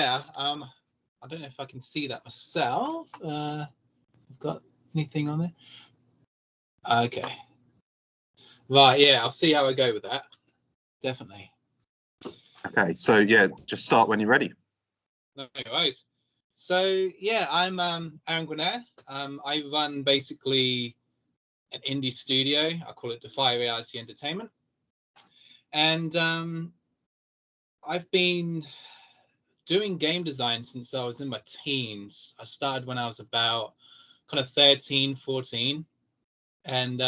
Yeah, I don't know if I can see that myself. I've got anything on there? Okay. Right, yeah, I'll see how I go with that. Definitely. Okay, so yeah, just start when you're ready. No worries. So yeah, I'm Aaron Guinair. I run basically an indie studio. I call it Defy Reality Entertainment. And I've been doing game design since I was in my teens. I started when I was about kind of 13, 14. And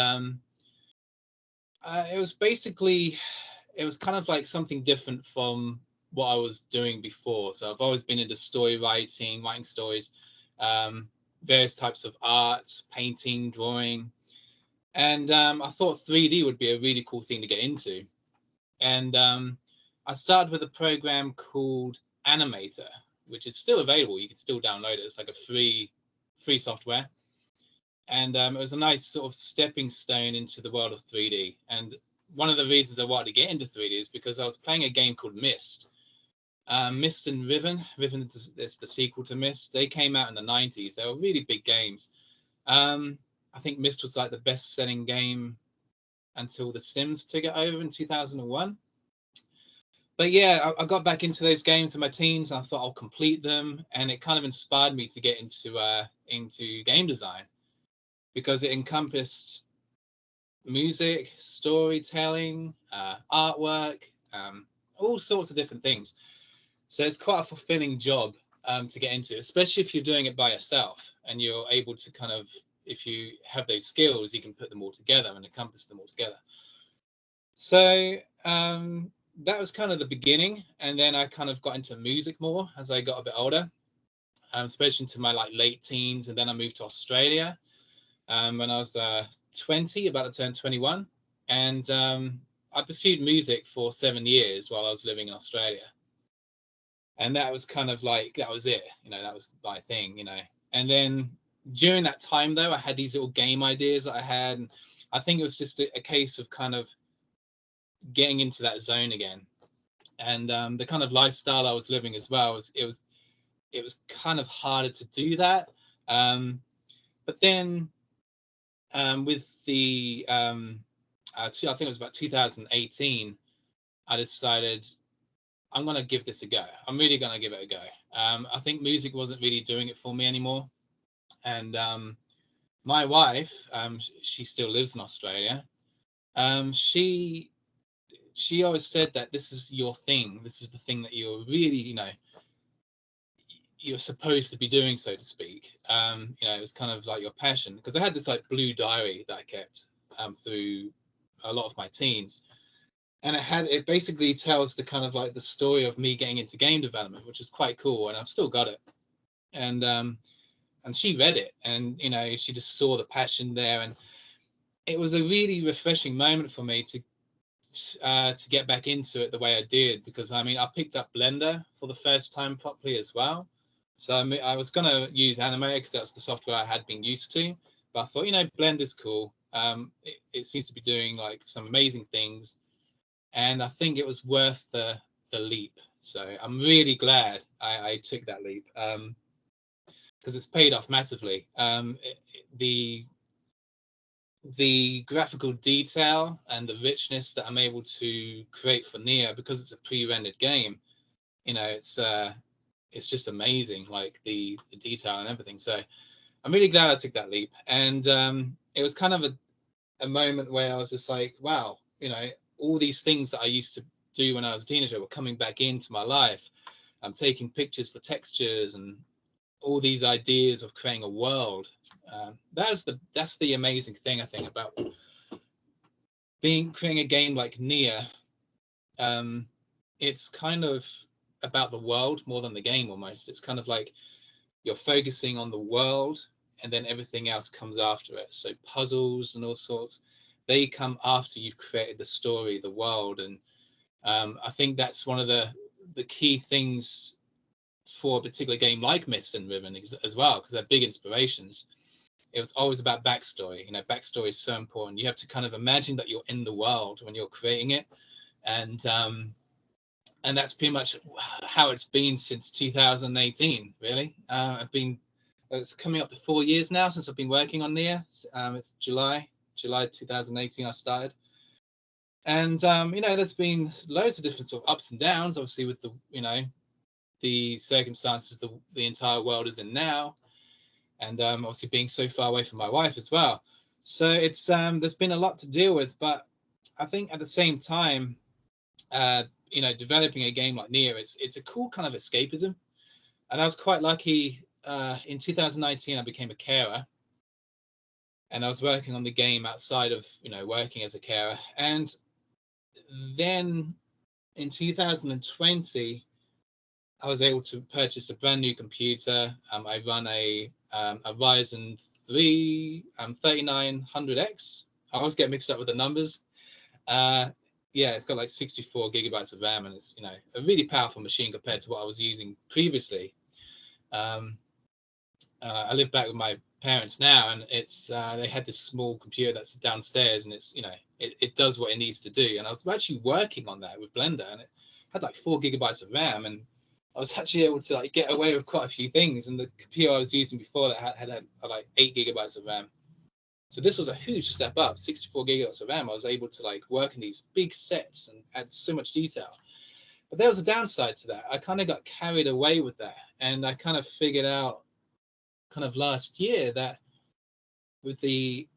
it was basically, it was kind of like something different from what I was doing before. So I've always been into story writing, writing stories, various types of art, painting, drawing. And I thought 3D would be a really cool thing to get into. And I started with a program called Animator, which is still available. You can still download it. It's like a free software. And it was a nice sort of stepping stone into the world of 3D. And one of the reasons I wanted to get into 3D is because I was playing a game called Myst. Myst and Riven. Riven is the sequel to Myst. They came out in the 90s. They were really big games. I think Myst was like the best-selling game until The Sims took it over in 2001. But yeah, I got back into those games in my teens. And I thought I'll complete them, and it kind of inspired me to get into game design, because it encompassed music, storytelling, artwork, all sorts of different things. So it's quite a fulfilling job to get into, especially if you're doing it by yourself and you're able to kind of, if you have those skills, you can put them all together and encompass them all together. So that was kind of the beginning. And then I kind of got into music more as I got a bit older, especially into my like late teens. And then I moved to Australia when I was 20, about to turn 21. And I pursued music for 7 years while I was living in Australia. And that was kind of like, that was it, that was my thing, And then during that time, though, I had these little game ideas that I had. And I think it was just a case of kind of getting into that zone again. And the kind of lifestyle I was living as well, it was kind of harder to do that. But then with the, I think it was about 2018, I decided I'm going to give this a go. I'm really going to give it a go. I think music wasn't really doing it for me anymore. And my wife, she still lives in Australia. She always said that this is your thing. This is the thing that you're really, you're supposed to be doing, so to speak. It was kind of like your passion, because I had this like blue diary that I kept through a lot of my teens. And it basically tells the kind of like the story of me getting into game development, which is quite cool. And I've still got it. And she read it, and, she just saw the passion there. And it was a really refreshing moment for me to get back into it the way I did, because I picked up Blender for the first time properly as well. So I was going to use Animator because that's the software I had been used to. But I thought, Blender's cool. It seems to be doing like some amazing things. And I think it was worth the leap. So I'm really glad I took that leap, because it's paid off massively. The graphical detail and the richness that I'm able to create for Neyyah, because it's a pre-rendered game, it's just amazing, like the detail and everything. So I'm really glad I took that leap. And it was kind of a moment where I was just like, wow, all these things that I used to do when I was a teenager were coming back into my life. I'm taking pictures for textures and all these ideas of creating a world. That's the amazing thing, I think, about creating a game like Neyyah. It's kind of about the world more than the game, almost. It's kind of like you're focusing on the world, and then everything else comes after it. So puzzles and all sorts, they come after you've created the story, the world. And I think that's one of the key things for a particular game like Myst and Riven as well, because they're big inspirations. It was always about backstory. Backstory is so important. You have to kind of imagine that you're in the world when you're creating it. And and that's pretty much how it's been since 2018. Really, it's coming up to 4 years now since I've been working on Neyyah. It's July 2018 I started, and there's been loads of different sort of ups and downs, obviously, with the circumstances the entire world is in now, and obviously being so far away from my wife as well. So it's there's been a lot to deal with, but I think at the same time, developing a game like Neyyah, it's a cool kind of escapism. And I was quite lucky. In 2019, I became a carer, and I was working on the game outside of working as a carer. And then in 2020, I was able to purchase a brand new computer. I run a Ryzen 3 3900X. I always get mixed up with the numbers. Yeah, it's got like 64 gigabytes of RAM, and it's a really powerful machine compared to what I was using previously. I live back with my parents now, and it's they had this small computer that's downstairs, and it's it does what it needs to do. And I was actually working on that with Blender, and it had like 4 gigabytes of RAM, and I was actually able to get away with quite a few things. And the computer I was using before that had like 8 gigabytes of RAM. So this was a huge step up, 64 gigabytes of RAM. I was able to work in these big sets and add so much detail. But there was a downside to that. I kind of got carried away with that, and I kind of figured out last year that with the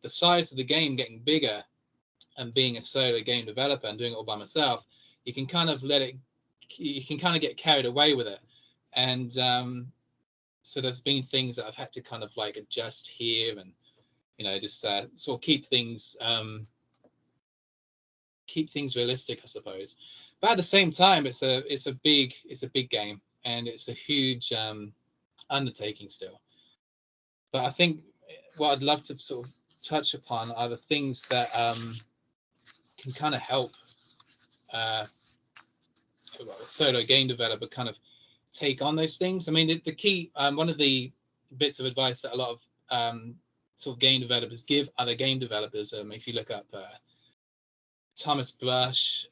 size of the game getting bigger, and being a solo game developer and doing it all by myself, you can kind of get carried away with it. And so there's been things that I've had to kind of adjust here, and just sort of keep things realistic, I suppose. But at the same time, it's a big game, and it's a huge undertaking still. But I think what I'd love to sort of touch upon are the things that can kind of help a solo game developer kind of take on those things. I mean, the key, one of the bits of advice that a lot of sort of game developers give other game developers, if you look up Thomas Brush,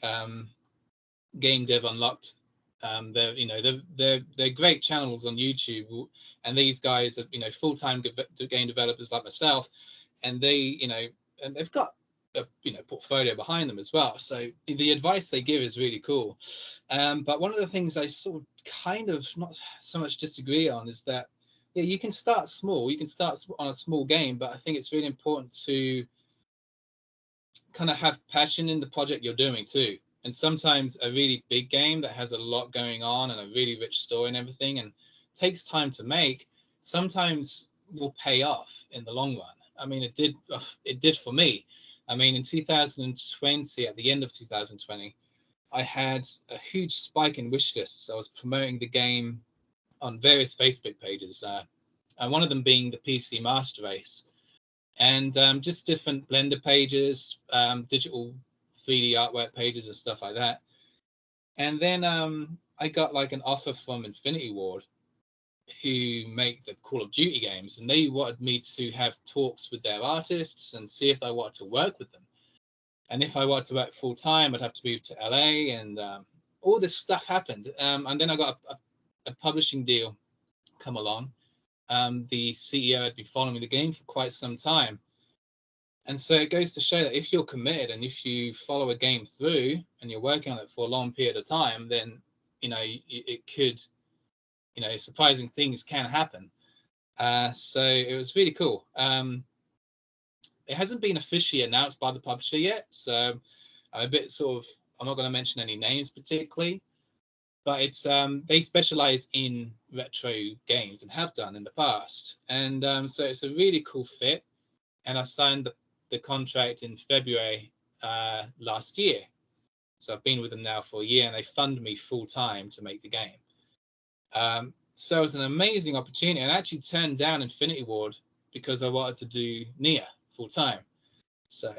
Game Dev Unlocked, they're great channels on YouTube, and these guys are full-time game developers like myself, and they and they've got a portfolio behind them as well. So the advice they give is really cool. But one of the things I sort of kind of not so much disagree on is that you can start small. You can start on a small game, but I think it's really important to kind of have passion in the project you're doing too. And sometimes a really big game that has a lot going on and a really rich story and everything, and takes time to make, sometimes will pay off in the long run. I mean, it did for me. I mean, in 2020, at the end of 2020, I had a huge spike in wish lists. I was promoting the game on various Facebook pages, and one of them being the PC Master Race, and just different Blender pages, digital 3D artwork pages and stuff like that. And then I got an offer from Infinity Ward, who make the Call of Duty games, and they wanted me to have talks with their artists and see if I wanted to work with them. And if I wanted to work full time, I'd have to move to LA, and all this stuff happened. And then I got a publishing deal come along. The CEO had been following the game for quite some time. And so it goes to show that if you're committed and if you follow a game through and you're working on it for a long period of time, then, it could, surprising things can happen. So it was really cool. It hasn't been officially announced by the publisher yet. So I'm a bit I'm not going to mention any names particularly, but it's they specialize in retro games and have done in the past. And so it's a really cool fit. And I signed the contract in February last year. So I've been with them now for a year, and they fund me full time to make the game. So it was an amazing opportunity, and I actually turned down Infinity Ward because I wanted to do Neyyah full time. So,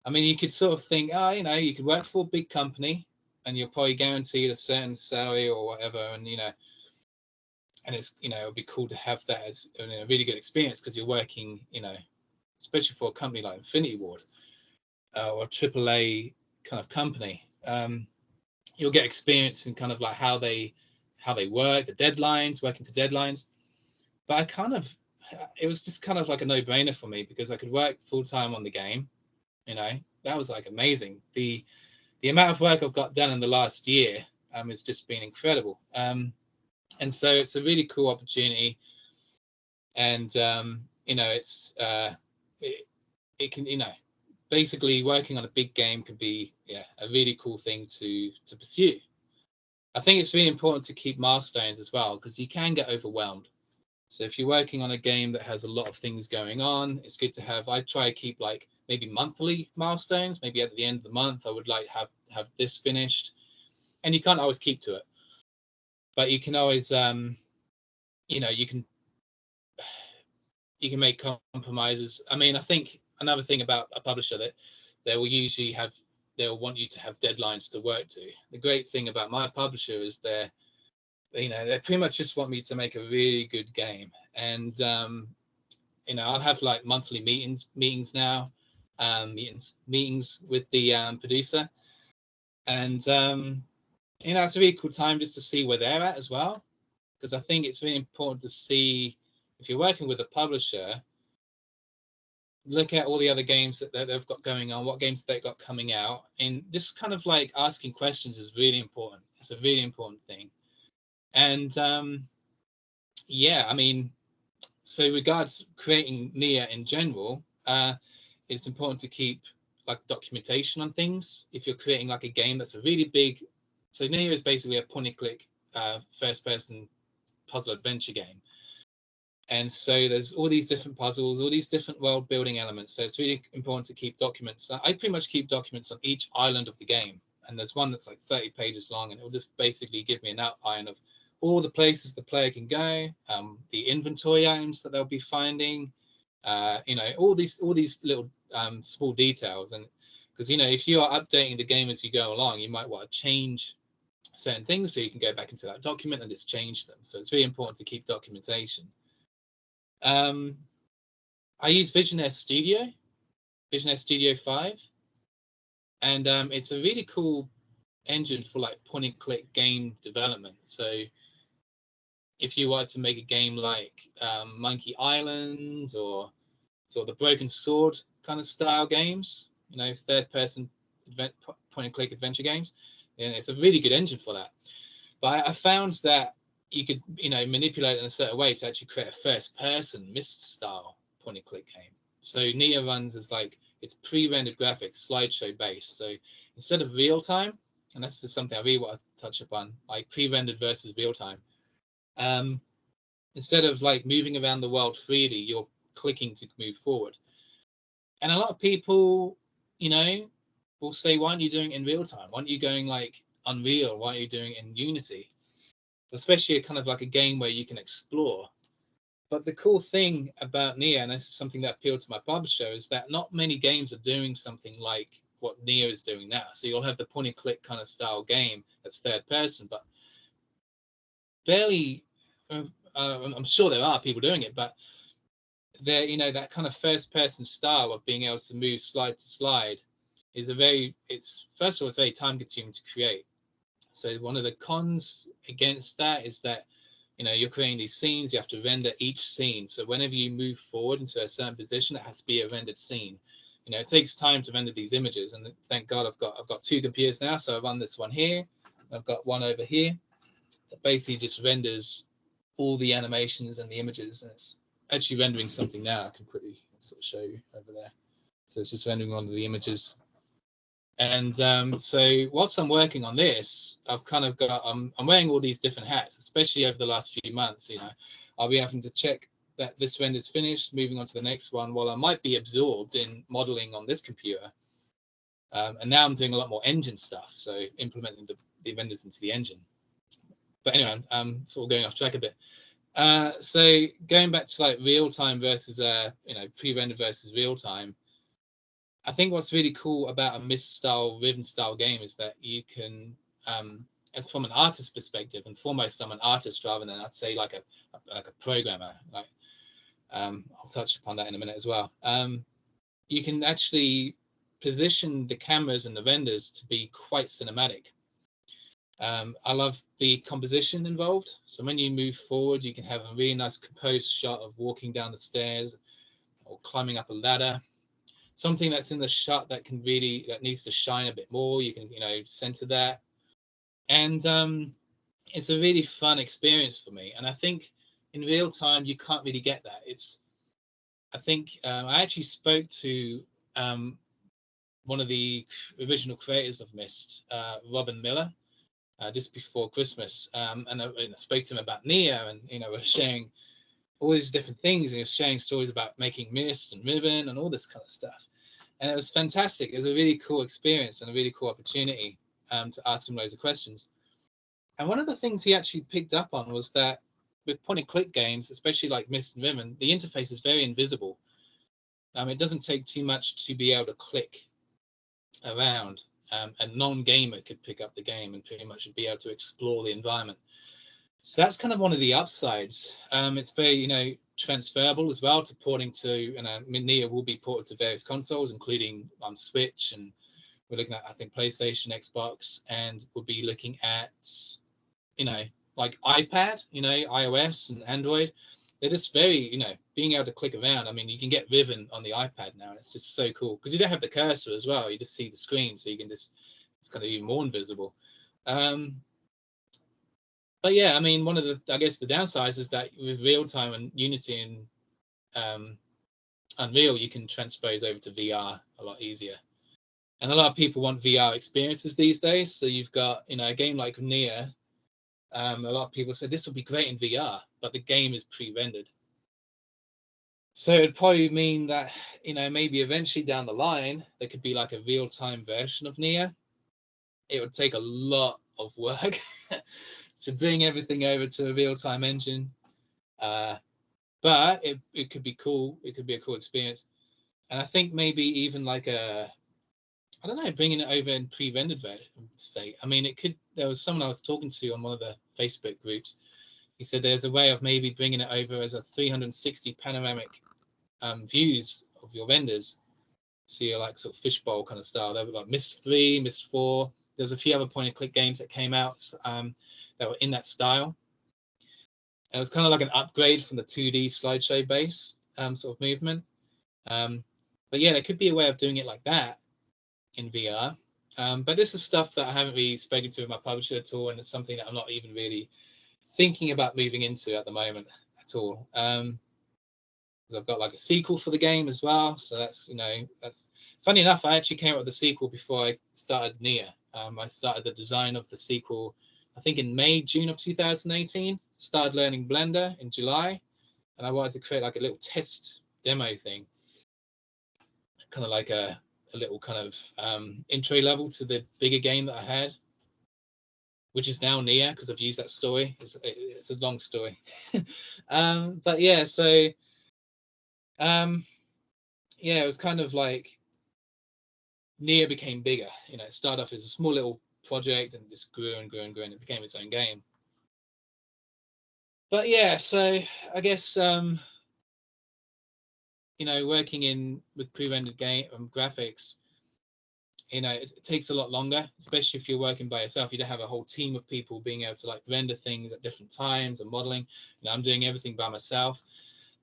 I mean, you could sort of think, you could work for a big company and you're probably guaranteed a certain salary or whatever, and and it's it would be cool to have that as a really good experience because you're working, especially for a company like Infinity Ward or a AAA kind of company. you'll get experience in kind of like how they work, the deadlines, working to deadlines. But it was just kind of like a no-brainer for me because I could work full-time on the game. That was like amazing. The amount of work I've got done in the last year has just been incredible. And so it's a really cool opportunity. And it's it can, basically working on a big game could be a really cool thing to pursue. I think it's really important to keep milestones as well, because you can get overwhelmed. So if you're working on a game that has a lot of things going on, it's good to have, I try to keep like maybe monthly milestones. Maybe at the end of the month, I would like have this finished. And you can't always keep to it, but you can always, you can make compromises. I mean, I think another thing about a publisher that they'll want you to have deadlines to work to. The great thing about my publisher is they pretty much just want me to make a really good game. And I'll have like monthly meetings now, meetings with the producer, and it's a really cool time just to see where they're at as well, because I think it's really important to see, if you're working with a publisher, look at all the other games that they've got going on, what games they've got coming out, and just kind of like asking questions is really important. It's a really important thing. And I mean, so regards creating Neyyah in general, it's important to keep like documentation on things. If you're creating like a game that's a really big, so Neyyah is basically a point and click first person puzzle adventure game. And so there's all these different puzzles, all these different world building elements. So it's really important to keep documents. I pretty much keep documents on each island of the game. And there's one that's like 30 pages long, and it will just basically give me an outline of all the places the player can go, the inventory items that they'll be finding, all these little small details. And because, if you are updating the game as you go along, you might want to change certain things, so you can go back into that document and just change them. So it's really important to keep documentation. I use Visionaire Studio 5, and it's a really cool engine for like point and click game development. So if you were to make a game like Monkey Island or the Broken Sword kind of style games, third person point and click adventure games, then it's a really good engine for that. But I found that you could, manipulate it in a certain way to actually create a first-person Myst style point-and-click game. So Neyyah runs as like, it's pre-rendered graphics, slideshow based. So instead of real-time, and that's just something I really want to touch upon, like pre-rendered versus real-time. Instead of like moving around the world freely, you're clicking to move forward. And a lot of people, will say, why aren't you doing it in real-time? Why aren't you going like Unreal? Why are you doing it in Unity? Especially kind of like a game where you can explore. But the cool thing about Neyyah, and this is something that appealed to my publisher, is that not many games are doing something like what Neyyah is doing now. So you'll have the point and click kind of style game that's third person, but barely, I'm sure there are people doing it, but they're, that kind of first person style of being able to move slide to slide is first of all, it's very time consuming to create. So one of the cons against that is that, you're creating these scenes, you have to render each scene. So whenever you move forward into a certain position, it has to be a rendered scene. It takes time to render these images, and thank God I've got two computers now. So I run this one here, I've got one over here that basically just renders all the animations and the images, and it's actually rendering something now. I can quickly sort of show you over there. So it's just rendering one of the images. And so whilst I'm working on this, I've kind of got, I'm wearing all these different hats, especially over the last few months. I'll be having to check that this render is finished, moving on to the next one, while I might be absorbed in modeling on this computer. And now I'm doing a lot more engine stuff, so implementing the renders into the engine. But anyway, I'm sort of going off track a bit. So going back to like real time versus pre-rendered versus real time, I think what's really cool about a Myst style, Riven style game is that you can, as from an artist perspective, and foremost I'm an artist rather than, I'd say, like a programmer. Like I'll touch upon that in a minute as well. You can actually position the cameras and the renders to be quite cinematic. I love the composition involved. So when you move forward, you can have a really nice composed shot of walking down the stairs or climbing up a ladder. Something that's in the shot that needs to shine a bit more, you can, center that. And it's a really fun experience for me. And I think in real time, you can't really get that. I actually spoke to one of the original creators of Myst, Robin Miller, just before Christmas. And I spoke to him about Neyyah, and, we're sharing all these different things. And he was sharing stories about making Myst and Riven and all this kind of stuff. And it was fantastic. It was a really cool experience and a really cool opportunity to ask him loads of questions. And one of the things he actually picked up on was that with point-and-click games, especially like Myst and Riven, the interface is very invisible. It doesn't take too much to be able to click around. A non-gamer could pick up the game and pretty much be able to explore the environment. So that's kind of one of the upsides. It's very, transferable as well to porting to, Neyyah will be ported to various consoles, including on Switch, and we're looking at, I think, PlayStation, Xbox, and we'll be looking at, like iPad, iOS and Android. They're just very, being able to click around. I mean, you can get Riven on the iPad now, and it's just so cool because you don't have the cursor as well. You just see the screen, so you can it's kind of even more invisible. But yeah, I mean, one of the downsides is that with real time and Unity and Unreal, you can transpose over to VR a lot easier. And a lot of people want VR experiences these days. So you've got, a game like Neyyah. A lot of people say this will be great in VR, but the game is pre-rendered. So it'd probably mean that, maybe eventually down the line, there could be like a real-time version of Neyyah. It would take a lot of work to bring everything over to a real-time engine. But it could be cool. It could be a cool experience. And I think maybe even like bringing it over in pre-rendered state. I mean, there was someone I was talking to on one of the Facebook groups. He said there's a way of maybe bringing it over as a 360 panoramic views of your renders. So you're like sort of fishbowl kind of style. There were like Myst 3, Myst 4. There's a few other point-and-click games that came out that were in that style. And it was kind of like an upgrade from the 2D slideshow base sort of movement. But yeah, there could be a way of doing it like that in VR. But this is stuff that I haven't really spoken to with my publisher at all, and it's something that I'm not even really thinking about moving into at the moment at all. Because I've got like a sequel for the game as well. So that's funny enough, I actually came up with the sequel before I started Neyyah. I started the design of the sequel, I think in June of 2018. Started learning Blender in July, and I wanted to create like a little test demo thing, kind of like a little kind of intro level to the bigger game that I had, which is now Neyyah, because I've used that story. It's a long story. But yeah, so it was kind of like Neyyah became bigger. It started off as a small little project and just grew and grew and grew, and it became its own game. But yeah, so I guess working with pre-rendered game graphics, it takes a lot longer, especially if you're working by yourself. You don't have a whole team of people being able to like render things at different times and modeling. I'm doing everything by myself.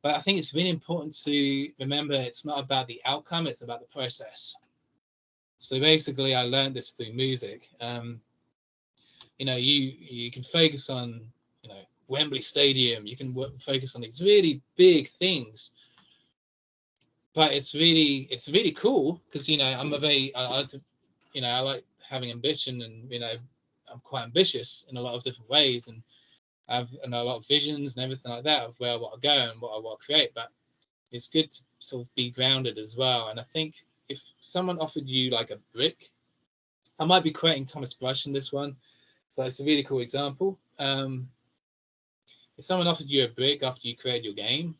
But I think it's really important to remember it's not about the outcome, it's about the process. So basically, I learned this through music. You can focus on, Wembley Stadium. You can focus on these really big things. But it's really cool because I like having ambition, and I'm quite ambitious in a lot of different ways, and I have a lot of visions and everything like that of where I want to go and what I want to create. But it's good to sort of be grounded as well. And I think if someone offered you like a brick, I might be quoting Thomas Brush in this one, but it's a really cool example. If someone offered you a brick after you created your game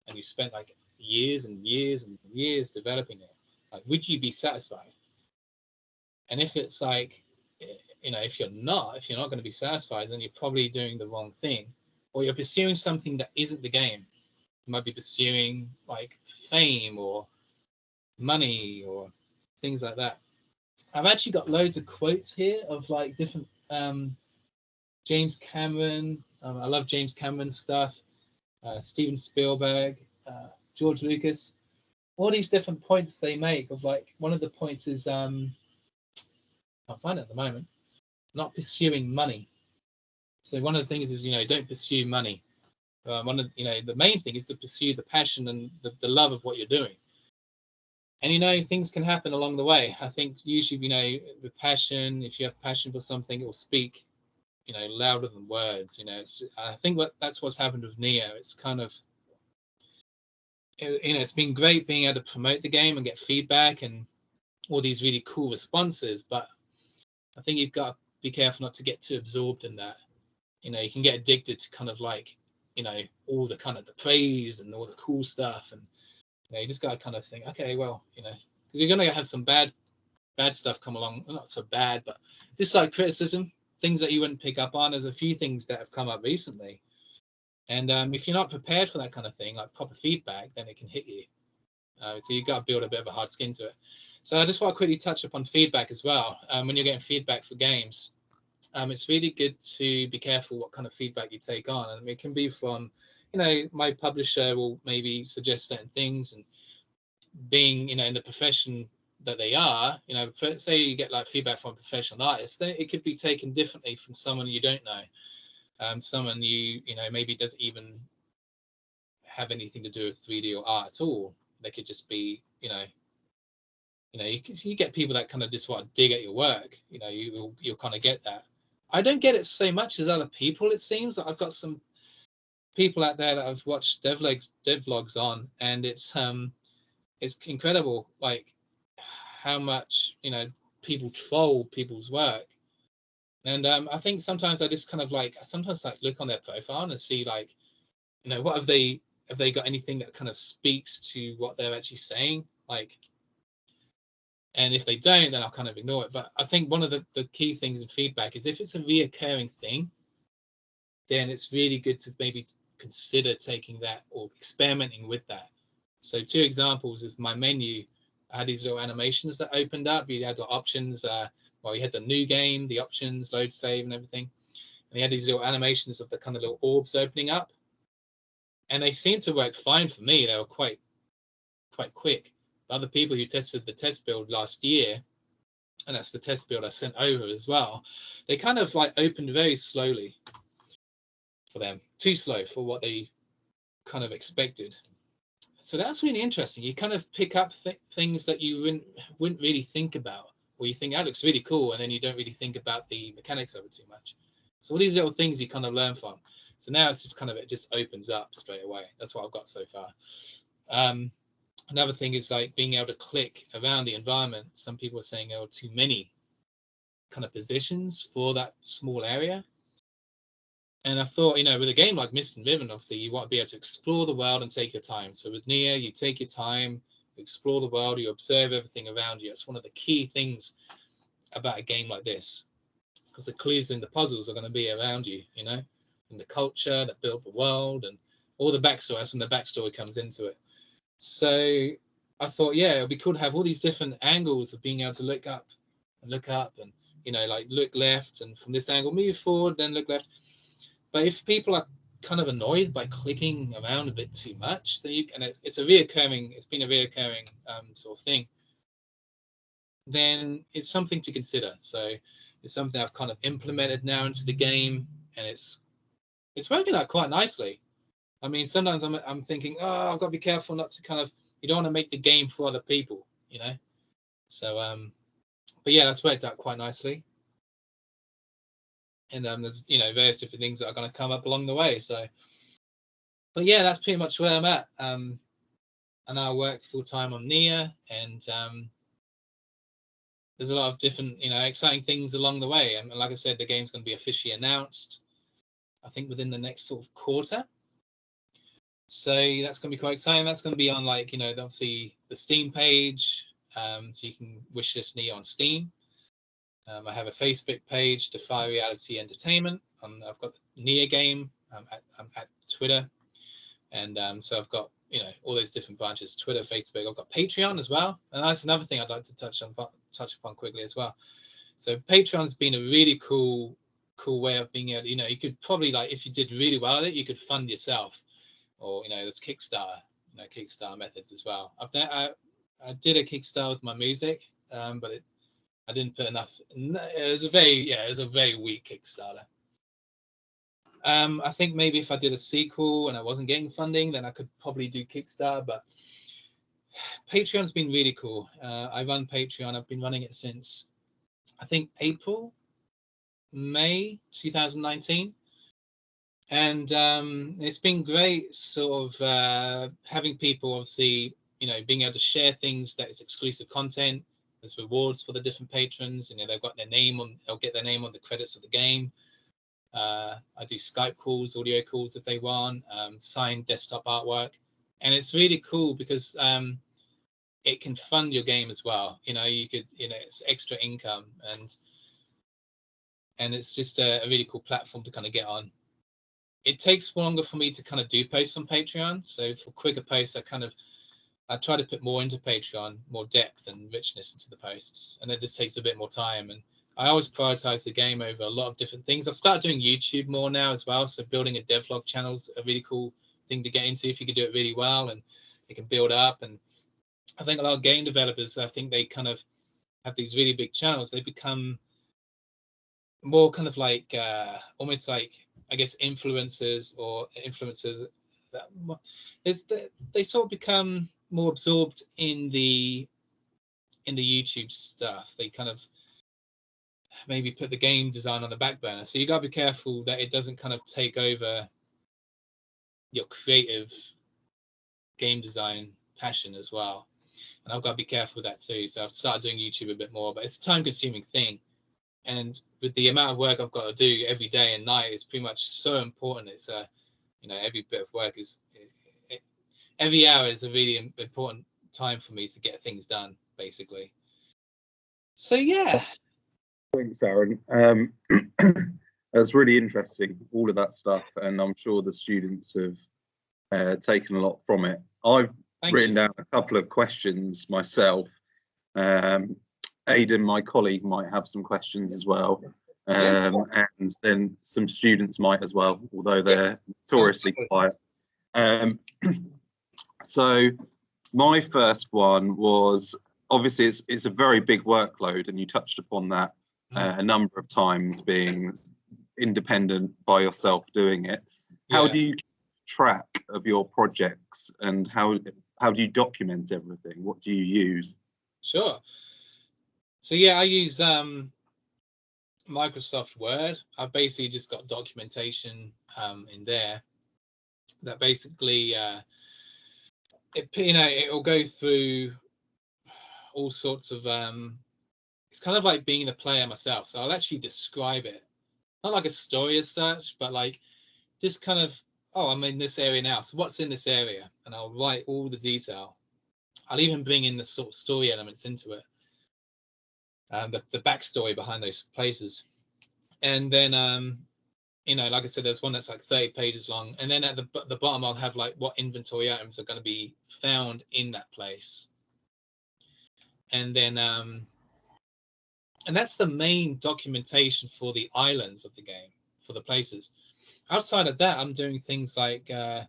and you spent like years and years and years developing it, like, would you be satisfied? And if it's like, if you're not going to be satisfied, then you're probably doing the wrong thing, or you're pursuing something that isn't the game. You might be pursuing like fame or money or things like that. I've actually got loads of quotes here of like different James Cameron. I love James Cameron's stuff. Steven Spielberg, George Lucas. All these different points they make of like, one of the points is I'll find it at the moment, not pursuing money. So one of the things is, don't pursue money. One of, the main thing is to pursue the passion and the love of what you're doing. And things can happen along the way. I think usually, with passion, if you have passion for something, it will speak, louder than words. I think that's what's happened with Neyyah. It's kind of, it's been great being able to promote the game and get feedback and all these really cool responses, but I think you've got to be careful not to get too absorbed in that. You can get addicted to kind of like, all the kind of the praise and all the cool stuff, and you just got to kind of think, okay, well, because you're going to have some bad stuff come along. Well, not so bad, but just like criticism, things that you wouldn't pick up on. There's a few things that have come up recently, and if you're not prepared for that kind of thing, like proper feedback, then it can hit you. So you've got to build a bit of a hard skin to it. So I just want to quickly touch upon feedback as well. When you're getting feedback for games, it's really good to be careful what kind of feedback you take on. And it can be from, my publisher will maybe suggest certain things, and being, in the profession that they are, say you get like feedback from a professional artist, then it could be taken differently from someone you don't know. Someone you maybe doesn't even have anything to do with 3D or art at all. They could just be, you get people that kind of just want to dig at your work. You'll kind of get that. I don't get it so much as other people. It seems that I've got some people out there that I've watched devlogs on, and it's incredible, like how much people troll people's work. And I think sometimes I just kind of like look on their profile and see like, what have they got anything that kind of speaks to what they're actually saying, like. And if they don't, then I'll kind of ignore it. But I think one of the key things in feedback is if it's a reoccurring thing, then it's really good to maybe consider taking that or experimenting with that. So 2 examples is my menu. I had these little animations that opened up. You had the options. You had the new game, the options, load save and everything. And you had these little animations of the kind of little orbs opening up. And they seemed to work fine for me. They were quite quick. Other people who tested the test build last year, and that's the test build I sent over as well, they kind of like opened very slowly for them, too slow for what they kind of expected. So that's really interesting. You kind of pick up things that you wouldn't really think about, or you think that looks really cool, and then you don't really think about the mechanics of it too much. So all these little things you kind of learn from. So now it's just kind of, it just opens up straight away. That's what I've got so far. Another thing is like being able to click around the environment. Some people are saying there are too many kind of positions for that small area. And I thought, with a game like Mist and Riven, obviously you want to be able to explore the world and take your time. So with Neyyah, you take your time, you explore the world, you observe everything around you. It's one of the key things about a game like this, because the clues and the puzzles are going to be around you, and the culture that built the world and all the backstory. That's when the backstory comes into it. So I thought, it would be cool to have all these different angles of being able to look up and, like look left, and from this angle move forward, then look left. But if people are kind of annoyed by clicking around a bit too much, then it's been a reoccurring sort of thing, then it's something to consider. So it's something I've kind of implemented now into the game, and it's working out quite nicely. I mean, sometimes I'm thinking, I've got to be careful not to kind of, you don't want to make the game for other people, So, but yeah, that's worked out quite nicely. And there's, various different things that are going to come up along the way. So, but yeah, that's pretty much where I'm at. And I work full time on Neyyah, and there's a lot of different, exciting things along the way. And like I said, the game's going to be officially announced, I think, within the next sort of quarter. So that's going to be quite exciting. That's going to be on obviously the Steam page, so you can wishlist Neyyah on Steam. I have a Facebook page, Defy Reality Entertainment. I've got the Neyyah game. I'm at Twitter, and so I've got all those different branches: Twitter, Facebook. I've got Patreon as well, and that's another thing I'd like to touch upon quickly as well. So Patreon's been a really cool way of being able to, you could probably, like, if you did really well at it, you could fund yourself, or there's Kickstarter methods as well. I did a Kickstarter with my music, but I didn't put enough. It was a very weak Kickstarter. I think maybe if I did a sequel and I wasn't getting funding, then I could probably do Kickstarter. But Patreon's been really cool. I run Patreon. I've been running it since, I think, May 2019. And it's been great, sort of having people, obviously, being able to share things that is exclusive content. There's rewards for the different patrons. They've got they'll get their name on the credits of the game. I do Skype calls, audio calls if they want, signed desktop artwork. And it's really cool because it can fund your game as well. You could, it's extra income, and it's just a really cool platform to kind of get on. It takes longer for me to kind of do posts on Patreon. So for quicker posts, I try to put more into Patreon, more depth and richness into the posts. And then this takes a bit more time. And I always prioritize the game over a lot of different things. I've started doing YouTube more now as well. So building a devlog channel is a really cool thing to get into if you can do it really well, and it can build up. And I think a lot of game developers, I think they kind of have these really big channels. They become more kind of like almost like, I guess, influencers that they sort of become more absorbed in the YouTube stuff. They kind of maybe put the game design on the back burner. So you got to be careful that it doesn't kind of take over your creative game design passion as well. And I've got to be careful with that too. So I've started doing YouTube a bit more, but it's a time-consuming thing. And with the amount of work I've got to do every day and night, is pretty much so important. It's every bit of work every hour is a really important time for me to get things done, basically. So yeah. Thanks, Aaron. That's really interesting, all of that stuff, and I'm sure the students have taken a lot from it. I've written down a couple of questions myself. Aidan, my colleague, might have some questions as well, and then some students might as well, although they're notoriously quiet. So my first one was, obviously it's a very big workload, and you touched upon that a number of times, being independent by yourself doing it. How do you keep track of your projects, and how do you document everything? What do you use? Sure. So yeah, I use Microsoft Word. I've basically just got documentation in there that basically it will go through all sorts of it's kind of like being the player myself. So I'll actually describe it, not like a story as such, but like just kind of, oh, I'm in this area now, so what's in this area? And I'll write all the detail. I'll even bring in the sort of story elements into it, the backstory behind those places. And then like I said, there's one that's like 30 pages long, and then at the bottom I'll have like what inventory items are going to be found in that place. And then and that's the main documentation for the islands of the game, for the places. Outside of that, I'm doing things like I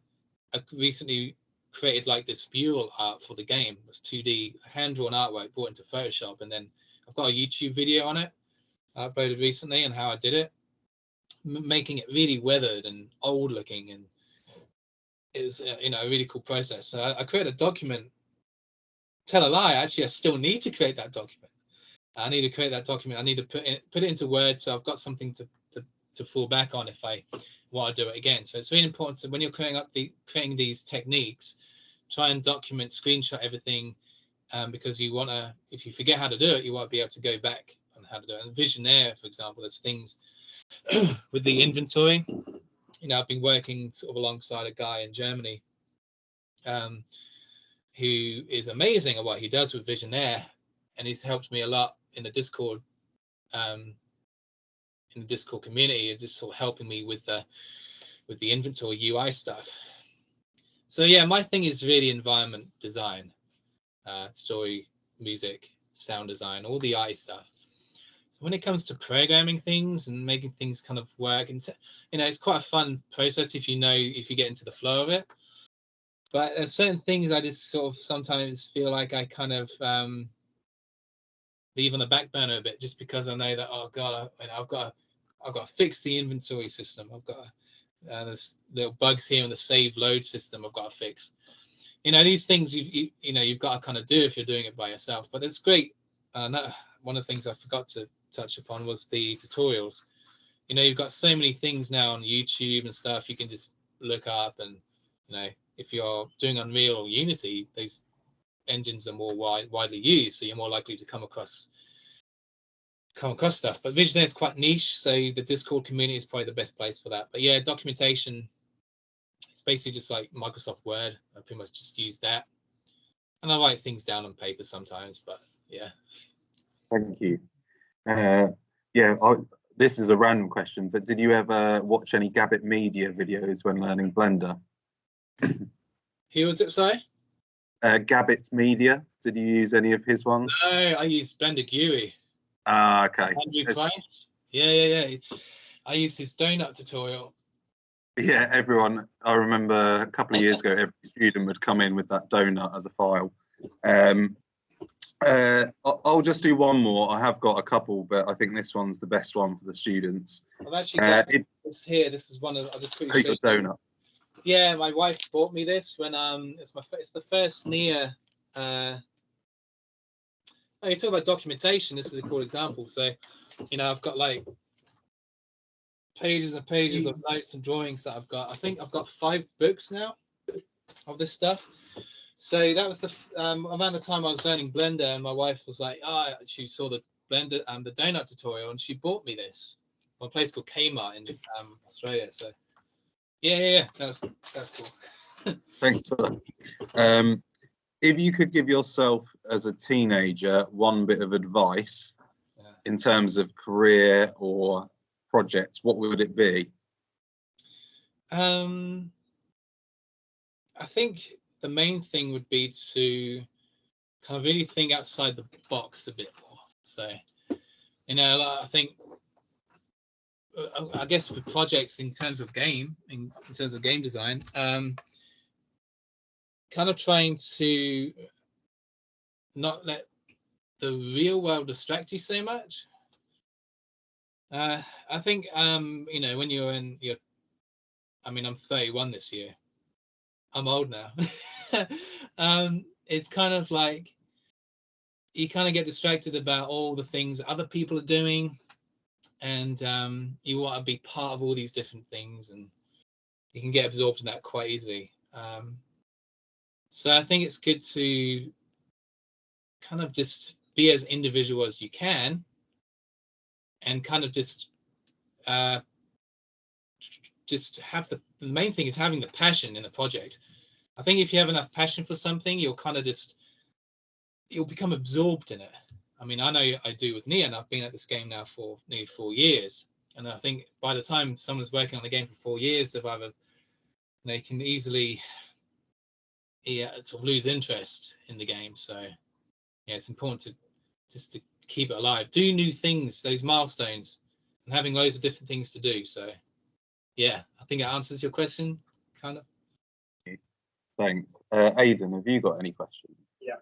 recently created like this mural art for the game. It's 2D hand-drawn artwork brought into Photoshop, and then I've got a YouTube video on it I uploaded recently, and how I did it, making it really weathered and old looking, and it was a really cool process. So I created a document. Tell a lie, actually I still need to create that document. I need to create that document. I need to put it into Word, so I've got something to fall back on if I want to do it again. So it's really important to, when you're creating these techniques, try and document, screenshot everything, because you want to, if you forget how to do it, you want to be able to go back on how to do it. And Visionaire, for example, there's things with the inventory. I've been working sort of alongside a guy in Germany who is amazing at what he does with Visionaire, and he's helped me a lot in the Discord community, and just sort of helping me with the inventory UI stuff. So yeah, my thing is really environment design, story, music, sound design, all the UI stuff. when it comes to programming things and making things kind of work, and it's quite a fun process if you get into the flow of it. But there's certain things I just sort of sometimes feel like I kind of leave on the back burner a bit, just because I know that, oh god, I've got to fix the inventory system. I've got there's little bugs here in the save load system I've got to fix. These things you've got to kind of do if you're doing it by yourself. But it's great. One of the things I forgot to touch upon was the tutorials. You've got so many things now on YouTube and stuff you can just look up, and if you're doing Unreal or Unity, those engines are more widely used, so you're more likely to come across stuff. But Visionaire is quite niche, so the Discord community is probably the best place for that. But yeah, documentation, it's basically just like Microsoft Word. I pretty much just use that, and I write things down on paper sometimes. But yeah. Thank you. This is a random question, but did you ever watch any Gabbit Media videos when learning Blender? Who was it, sorry? Gabbit Media. Did you use any of his ones? No, I use Blender GUI. Okay. Yeah. I used his donut tutorial. Yeah, everyone. I remember a couple of years ago, every student would come in with that donut as a file. I'll just do one more. I have got a couple, but I think this one's the best one for the students. I've actually got this here. This is one of the donut. Yeah, my wife bought me this when it's the first Neyyah. You talk about documentation. This is a cool example. So, I've got like pages and pages of notes and drawings that I've got. I think I've got 5 books now of this stuff. So that was around the time I was learning Blender, and my wife was like, she saw the Blender and the donut tutorial, and she bought me this from a place called Kmart in Australia. So yeah, that's cool. Thanks for that. If you could give yourself as a teenager one bit of advice in terms of career or projects, what would it be? I think the main thing would be to kind of really think outside the box a bit more. So, I think, I guess with projects in terms of game design, kind of trying to not let the real world distract you so much. I think, when you're I'm 31 this year. I'm old now. It's kind of like you kind of get distracted about all the things other people are doing, and you want to be part of all these different things, and you can get absorbed in that quite easily. So I think it's good to kind of just be as individual as you can, and kind of just have the main thing is having the passion in the project. I think if you have enough passion for something, you'll kind of you'll become absorbed in it. I know I do with Neyyah, and I've been at this game now for nearly 4 years. And I think by the time someone's working on the game for 4 years, they can easily sort of lose interest in the game. So yeah, it's important to keep it alive, do new things, those milestones, and having loads of different things to do. So yeah, I think it answers your question, kind of. Thanks. Aidan, have you got any questions? Yeah.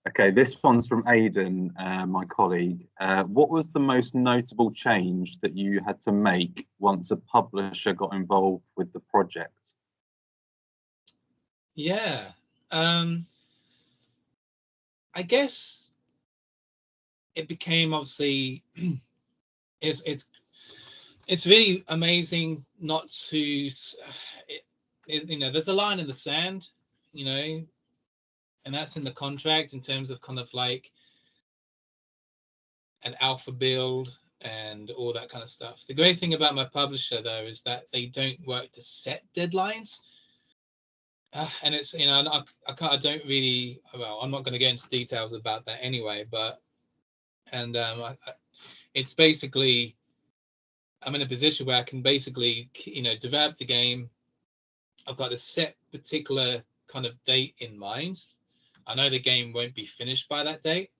Okay, this one's from Aidan, my colleague. What was the most notable change that you had to make once a publisher got involved with the project? Yeah, I guess it became obviously it's really amazing not to there's a line in the sand, and that's in the contract in terms of kind of like an alpha build and all that kind of stuff. The great thing about my publisher though is that they don't work to set deadlines. And it's I don't really, well, I'm not going to get into details about that anyway, but it's basically, I'm in a position where I can basically, develop the game. I've got a set particular kind of date in mind. I know the game won't be finished by that date,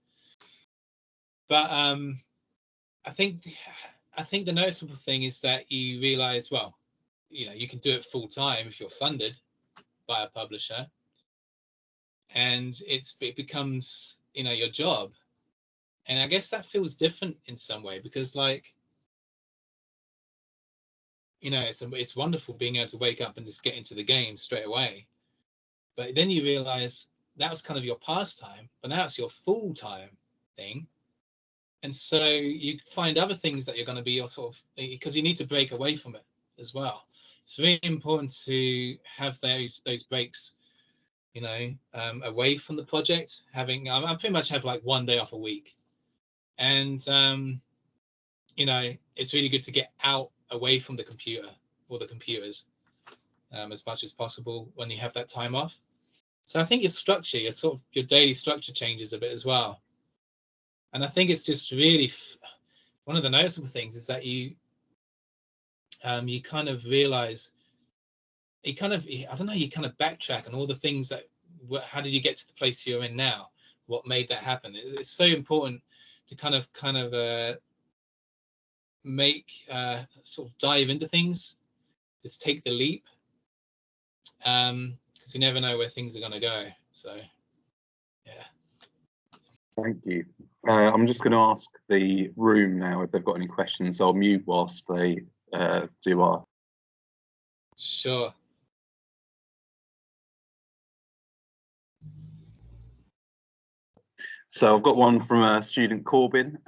but I think the noticeable thing is that you realize, well, you can do it full time if you're funded by a publisher, and it becomes, your job. And I guess that feels different in some way, because like, it's wonderful being able to wake up and just get into the game straight away. But then you realize that was kind of your pastime, but now it's your full-time thing. And so you find other things that you're going to be your sort of, because you need to break away from it as well. It's really important to have those breaks, away from the project. I pretty much have like one day off a week. And, it's really good to get out away from the computer or the computers as much as possible when you have that time off. So I think your daily structure changes a bit as well. And I think it's just really one of the noticeable things is that you kind of realize, I don't know, you kind of backtrack on all the things that, how did you get to the place you're in now? What made that happen? It's so important to kind of make sort of dive into things, just take the leap, because you never know where things are going to go. So yeah. Thank you. I'm just going to ask the room now if they've got any questions. I'll mute whilst they do ask. Sure. So I've got one from student Corbin.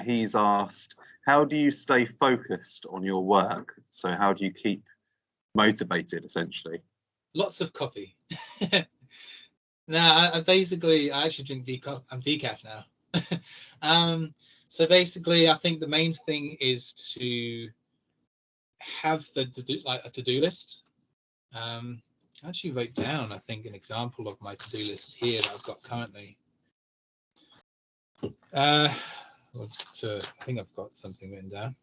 He's asked, how do you stay focused on your work? So how do you keep motivated, essentially? Lots of coffee. No, I actually drink decaf. I'm decaf now. So basically, I think the main thing is to have a to-do list. I actually wrote down, I think, an example of my to-do list here that I've got currently. I think I've got something written down.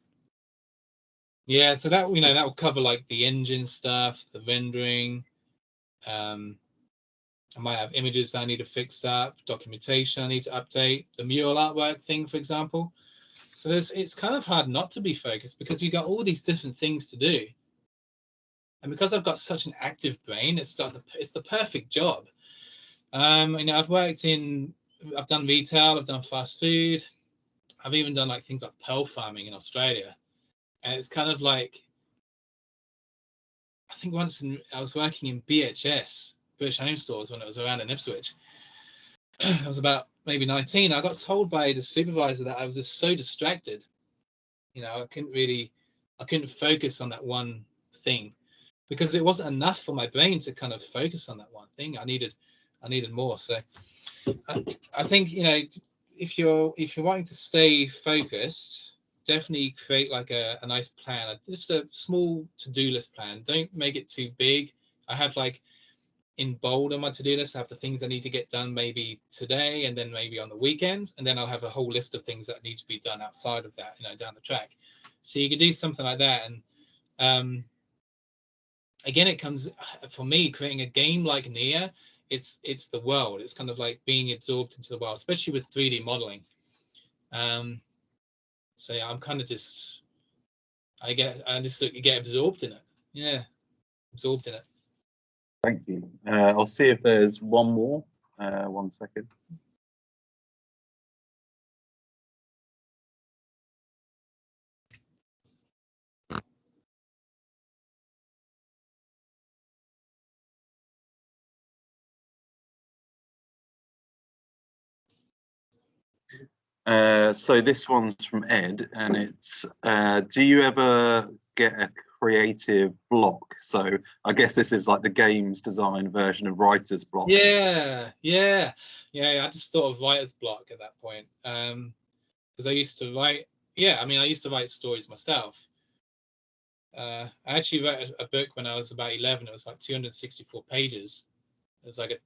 Yeah, so that that will cover like the engine stuff, the rendering. I might have images that I need to fix up, documentation I need to update, the mural artwork thing, for example. So it's kind of hard not to be focused because you've got all these different things to do. And because I've got such an active brain, it's the perfect job. I've done retail, I've done fast food, I've even done like things like pearl farming in Australia. And it's kind of like, I think I was working in BHS, British Home Stores, when it was around in Ipswich. I was about maybe 19. I got told by the supervisor that I was just so distracted. I couldn't focus on that one thing because it wasn't enough for my brain to kind of focus on that one thing. I needed more. So I think, if you're wanting to stay focused, definitely create like a nice plan, just a small to-do list plan. Don't make it too big. I have like in bold on my to-do list, I have the things I need to get done maybe today and then maybe on the weekends, and then I'll have a whole list of things that need to be done outside of that, down the track. So you could do something like that. And again, it comes, for me, creating a game like Neyyah, it's the world. It's kind of like being absorbed into the world, especially with 3D modeling. So yeah, I'm kind of just, I get absorbed in it. Yeah, absorbed in it. Thank you. I'll see if there's one more. 1 second. So this one's from Ed, and it's, do you ever get a creative block? So I guess this is like the games design version of writer's block. Yeah. I just thought of writer's block at that point, because I used to write. Yeah, I used to write stories myself. I actually wrote a book when I was about 11. It was like 264 pages. It was like a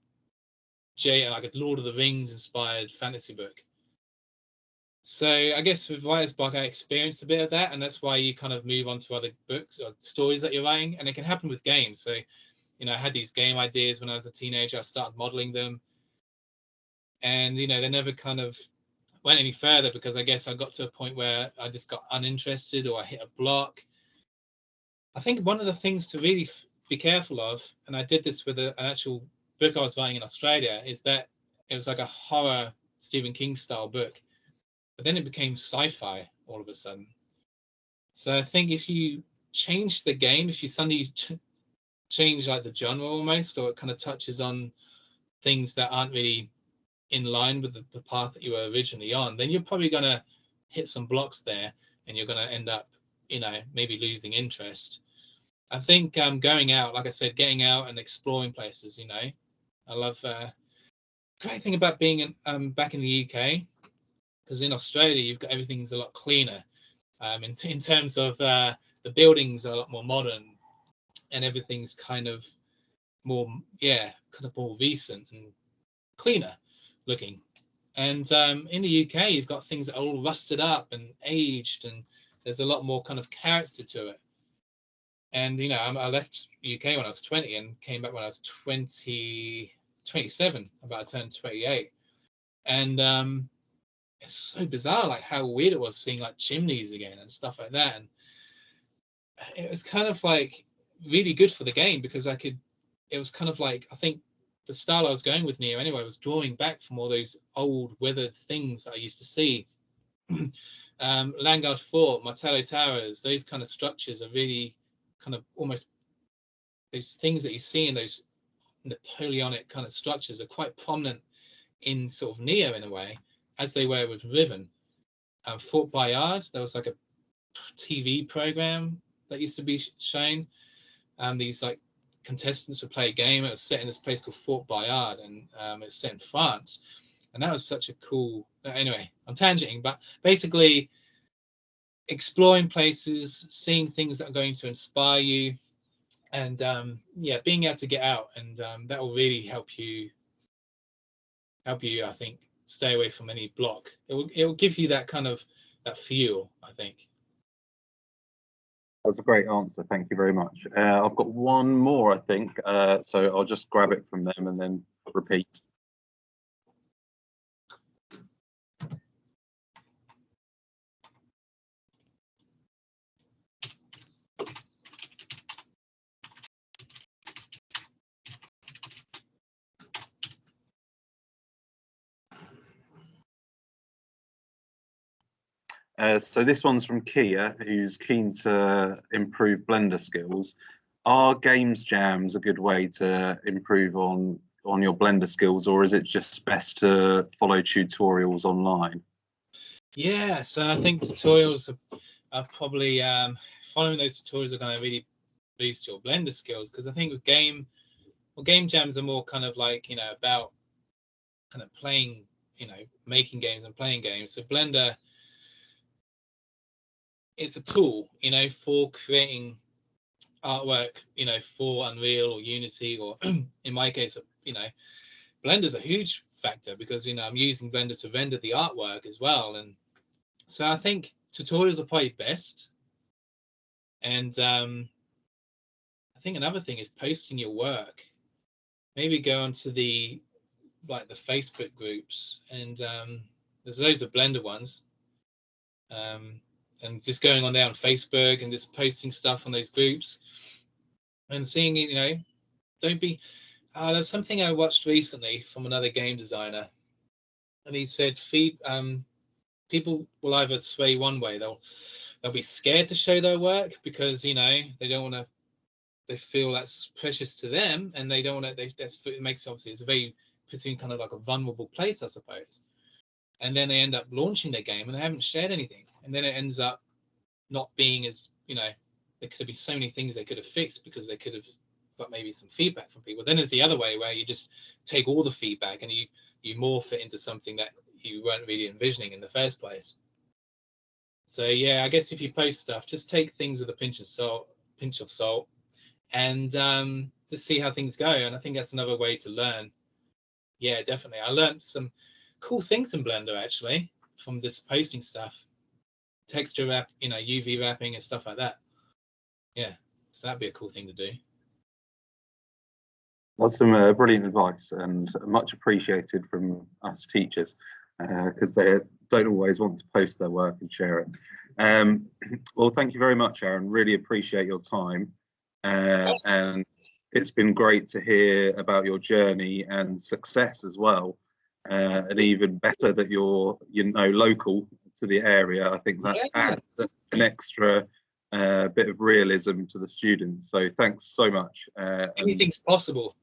Lord of the Rings inspired fantasy book. So I guess with writer's block, I experienced a bit of that, and that's why you kind of move on to other books or stories that you're writing, and it can happen with games. So, you know, I had these game ideas when I was a teenager. I started modeling them, and you know, they never kind of went any further because I guess I got to a point where I just got uninterested or I hit a block. I think one of the things to really be careful of, and I did this with an actual book I was writing in Australia, is that it was like a horror Stephen King style book, but then it became sci-fi all of a sudden. So I think if you change the game, if you suddenly change like the genre almost, or it kind of touches on things that aren't really in line with the path that you were originally on, then you're probably going to hit some blocks there, and you're going to end up, you know, maybe losing interest. I think going out, like I said, getting out and exploring places, you know, I love. Great thing about being back in the UK, because in Australia you've got everything's a lot cleaner. In terms of the buildings are a lot more modern, and everything's kind of more, yeah, kind of more recent and cleaner looking. And in the UK, you've got things that are all rusted up and aged, and there's a lot more kind of character to it. And you know, I left UK when I was 20 and came back when I was 27, about to turn 28. And it's so bizarre, like how weird it was seeing like chimneys again and stuff like that. And it was kind of like really good for the game because it was kind of like, I think the style I was going with Neyyah anyway was drawing back from all those old weathered things that I used to see. Landguard Fort, Martello Towers, those kind of structures are really kind of almost those things that you see in those Napoleonic kind of structures are quite prominent in sort of Neyyah in a way, as they were with Riven. Fort Bayard, there was like a TV program that used to be shown. These like contestants would play a game. It was set in this place called Fort Bayard, and it's set in France. And that was such a cool. Anyway, I'm tangenting, but basically exploring places, seeing things that are going to inspire you, and yeah, being able to get out, and that will really help you. I think, stay away from any block. It will give you that kind of that fuel, I think. That's a great answer. Thank you very much. I've got one more, I think. So I'll just grab it from them and then repeat. So this one's from Kia, who's keen to improve Blender skills. Are games jams a good way to improve on your Blender skills, or is it just best to follow tutorials online? Yeah, so I think tutorials are probably following those tutorials are going to really boost your Blender skills, because I think with game jams are more kind of like, you know, about kind of playing, you know, making games and playing games. So Blender, it's a tool, you know, for creating artwork, you know, for Unreal or Unity, or in my case, you know, Blender's a huge factor because, you know, I'm using Blender to render the artwork as well. And so I think tutorials are probably best. And I think another thing is posting your work. Maybe go onto the Facebook groups, and there's loads of Blender ones. And just going on there on Facebook and just posting stuff on those groups and seeing, you know, don't be. There's something I watched recently from another game designer, and he said, people will either sway one way, they'll be scared to show their work because, you know, they don't want to, they feel that's precious to them, and they don't want to, it makes, obviously it's a very, puts you in kind of like a vulnerable place, I suppose. And then they end up launching their game and they haven't shared anything, and then it ends up not being as, you know, there could have been so many things they could have fixed because they could have got maybe some feedback from people. Then there's the other way where you just take all the feedback and you morph it into something that you weren't really envisioning in the first place. So yeah, I guess if you post stuff, just take things with a pinch of salt, and just see how things go. And I think that's another way to learn. Yeah, definitely. I learned some cool things in Blender actually from this posting stuff, texture wrap, UV wrapping and stuff like that. Yeah, so that'd be a cool thing to do. That's some brilliant advice, and much appreciated from us teachers, because they don't always want to post their work and share it. Well, thank you very much, Aaron. Really appreciate your time, and it's been great to hear about your journey and success as well, and even better that you're local to the area. I think that adds an extra bit of realism to the students. So thanks so much. Anything's possible.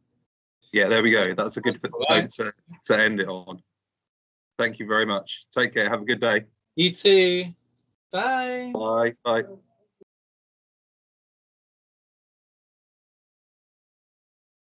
Yeah, there we go. That's a good note to end it on. Thank you very much. Take care. Have a good day. You too. Bye. Bye. Bye.